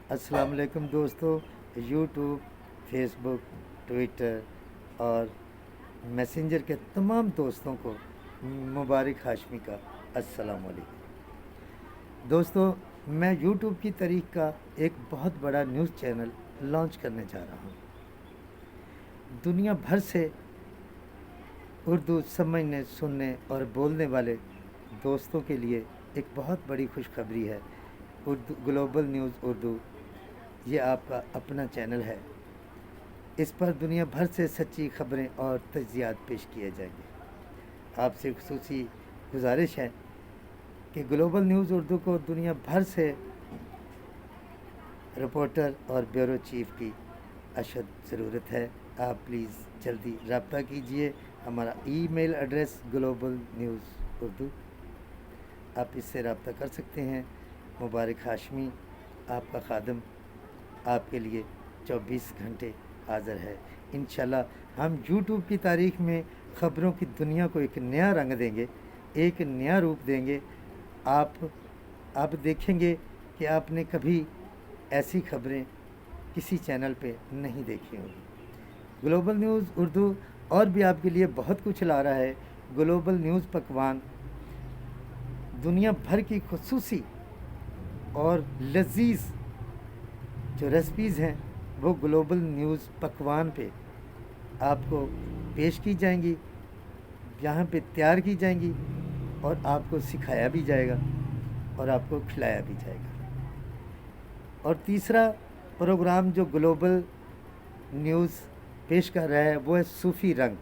अस्सलाम वालेकुम दोस्तों। यूट्यूब, फेसबुक, ट्विटर और मैसेंजर के तमाम दोस्तों को मुबारक हाशमी का अस्सलाम वालेकुम। दोस्तों, मैं यूट्यूब की तारीख का एक बहुत बड़ा न्यूज़ चैनल लॉन्च करने जा रहा हूँ। दुनिया भर से उर्दू समझने, सुनने और बोलने वाले दोस्तों के लिए एक बहुत बड़ी खुशखबरी है। उर्दू ग्लोबल न्यूज़ उर्दू ये आपका अपना चैनल है। इस पर दुनिया भर से सच्ची खबरें और तज्जियात पेश किए जाएंगे। आपसे खुसूसी गुजारिश है कि ग्लोबल न्यूज़ उर्दू को दुनिया भर से रिपोर्टर और ब्यूरो चीफ की अशद ज़रूरत है। आप प्लीज़ जल्दी रब्ता कीजिए। हमारा email address global news Urdu, आप इससे रब्ता कर सकते हैं। मुबारक हाशमी आपका खादम आपके लिए 24 घंटे हाज़िर है। इंशाल्लाह हम यूट्यूब की तारीख़ में ख़बरों की दुनिया को एक नया रंग देंगे, एक नया रूप देंगे। आप देखेंगे कि आपने कभी ऐसी खबरें किसी चैनल पे नहीं देखी होंगी। ग्लोबल न्यूज़ उर्दू और भी आपके लिए बहुत कुछ ला रहा है। ग्लोबल न्यूज़ पकवान दुनिया भर की खुसूसी और लजीज जो रेसिपीज़ हैं वो ग्लोबल न्यूज़ पकवान पे आपको पेश की जाएंगी, यहाँ पे तैयार की जाएंगी और आपको सिखाया भी जाएगा और आपको खिलाया भी जाएगा। और तीसरा प्रोग्राम जो ग्लोबल न्यूज़ पेश कर रहा है वो है सूफ़ी रंग।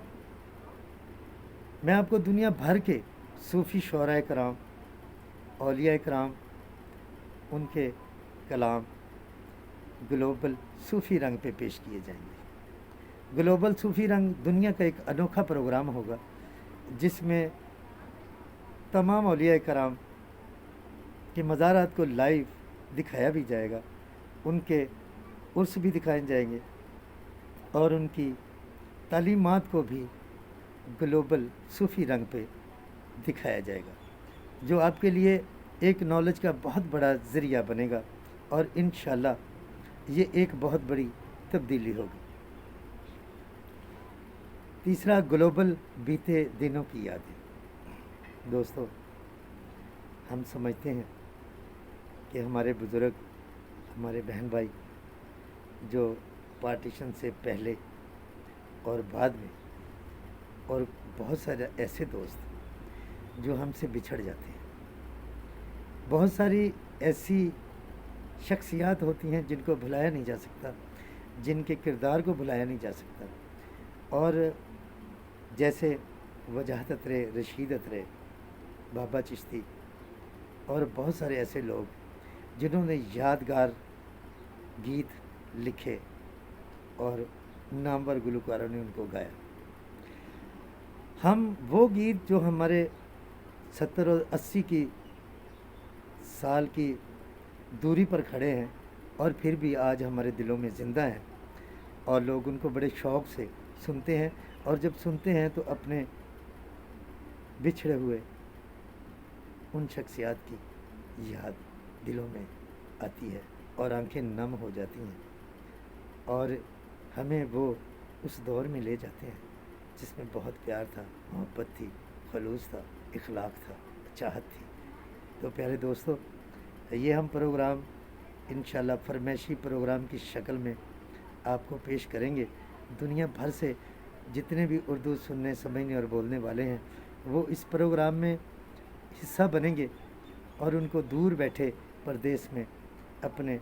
मैं आपको दुनिया भर के सूफ़ी शोरा कराम, औलिया कराम, उनके कलाम ग्लोबल सूफ़ी रंग पे पेश किए जाएंगे। ग्लोबल सूफ़ी रंग दुनिया का एक अनोखा प्रोग्राम होगा जिसमें तमाम औलिया कराम के मज़ारात को लाइव दिखाया भी जाएगा, उनके उर्स भी दिखाए जाएंगे और उनकी तालीमात को भी ग्लोबल सूफ़ी रंग पे दिखाया जाएगा, जो आपके लिए एक नॉलेज का बहुत बड़ा ज़रिया बनेगा और इंशाल्लाह ये एक बहुत बड़ी तब्दीली होगी। तीसरा, ग्लोबल बीते दिनों की यादें। दोस्तों, हम समझते हैं कि हमारे बुज़ुर्ग, हमारे बहन भाई जो पार्टीशन से पहले और बाद में, और बहुत सारे ऐसे दोस्त जो हमसे बिछड़ जाते हैं। बहुत सारी ऐसी शख्सियात होती हैं जिनको भुलाया नहीं जा सकता, जिनके किरदार को भुलाया नहीं जा सकता। और जैसे वजाहत अतरे, रशीद अतरे, बाबा चिश्ती और बहुत सारे ऐसे लोग जिन्होंने यादगार गीत लिखे और नामवर गुलकारों ने उनको गाया। हम वो गीत जो हमारे 70 और 80 की साल की दूरी पर खड़े हैं और फिर भी आज हमारे दिलों में ज़िंदा हैं और लोग उनको बड़े शौक़ से सुनते हैं, और जब सुनते हैं तो अपने बिछड़े हुए उन शख्सियात की याद दिलों में आती है और आंखें नम हो जाती हैं और हमें वो उस दौर में ले जाते हैं जिसमें बहुत प्यार था, मोहब्बत थी, खलूस था, इखलाक था, चाहत थी। तो प्यारे दोस्तों, ये हम प्रोग्राम इंशाल्लाह फरमाइशी प्रोग्राम की शक्ल में आपको पेश करेंगे। दुनिया भर से जितने भी उर्दू सुनने, समझने और बोलने वाले हैं वो इस प्रोग्राम में हिस्सा बनेंगे और उनको दूर बैठे परदेश में अपने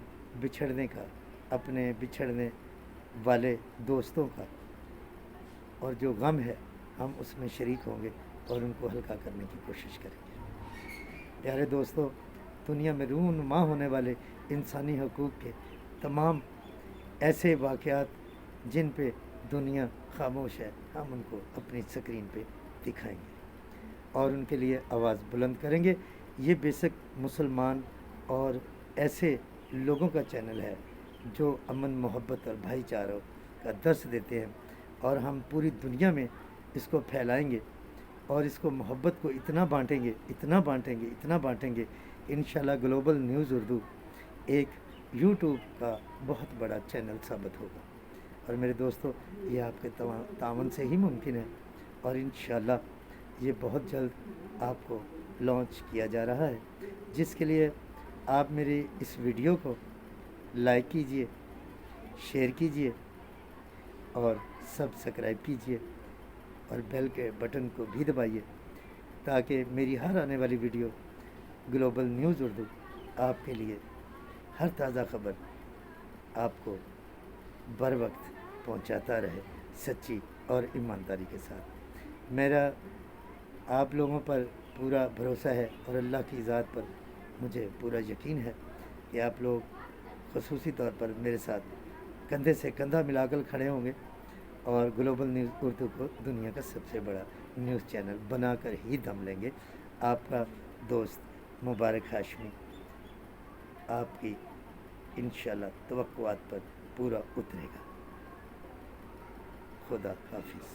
बिछड़ने वाले दोस्तों का और जो गम है हम उसमें शरीक होंगे और उनको हल्का करने की कोशिश करेंगे। प्यारे दोस्तों, दुनिया में रूनुमा होने वाले इंसानी हकूक़ के तमाम ऐसे वाक़यात जिन पे दुनिया खामोश है, हम उनको अपनी स्क्रीन पे दिखाएंगे और उनके लिए आवाज़ बुलंद करेंगे। ये बेशक मुसलमान और ऐसे लोगों का चैनल है जो अमन, मोहब्बत और भाईचारों का दर्स देते हैं और हम पूरी दुनिया में इसको फैलाएंगे और इसको मोहब्बत को इतना बांटेंगे इंशाल्लाह ग्लोबल न्यूज़ उर्दू एक यूट्यूब का बहुत बड़ा चैनल साबित होगा। और मेरे दोस्तों, ये आपके तावन से ही मुमकिन है, और इंशाल्लाह ये बहुत जल्द आपको लॉन्च किया जा रहा है, जिसके लिए आप मेरी इस वीडियो को लाइक कीजिए, शेयर कीजिए और सब्सक्राइब कीजिए और बेल के बटन को भी दबाइए, ताकि मेरी हर आने वाली वीडियो ग्लोबल न्यूज़ उर्दू आपके लिए हर ताज़ा खबर आपको बर वक्त पहुंचाता रहे, सच्ची और ईमानदारी के साथ। मेरा आप लोगों पर पूरा भरोसा है और अल्लाह की ज़ात पर मुझे पूरा यकीन है कि आप लोग ख़ुसूसी तौर पर मेरे साथ कंधे से कंधा मिलाकर खड़े होंगे और ग्लोबल न्यूज़ उर्दू को दुनिया का सबसे बड़ा न्यूज़ चैनल बनाकर ही दम लेंगे। आपका दोस्त मुबारक हाशमी आपकी इंशाल्लाह तवक्कुआत पर पूरा उतरेगा। खुदा हाफिज़।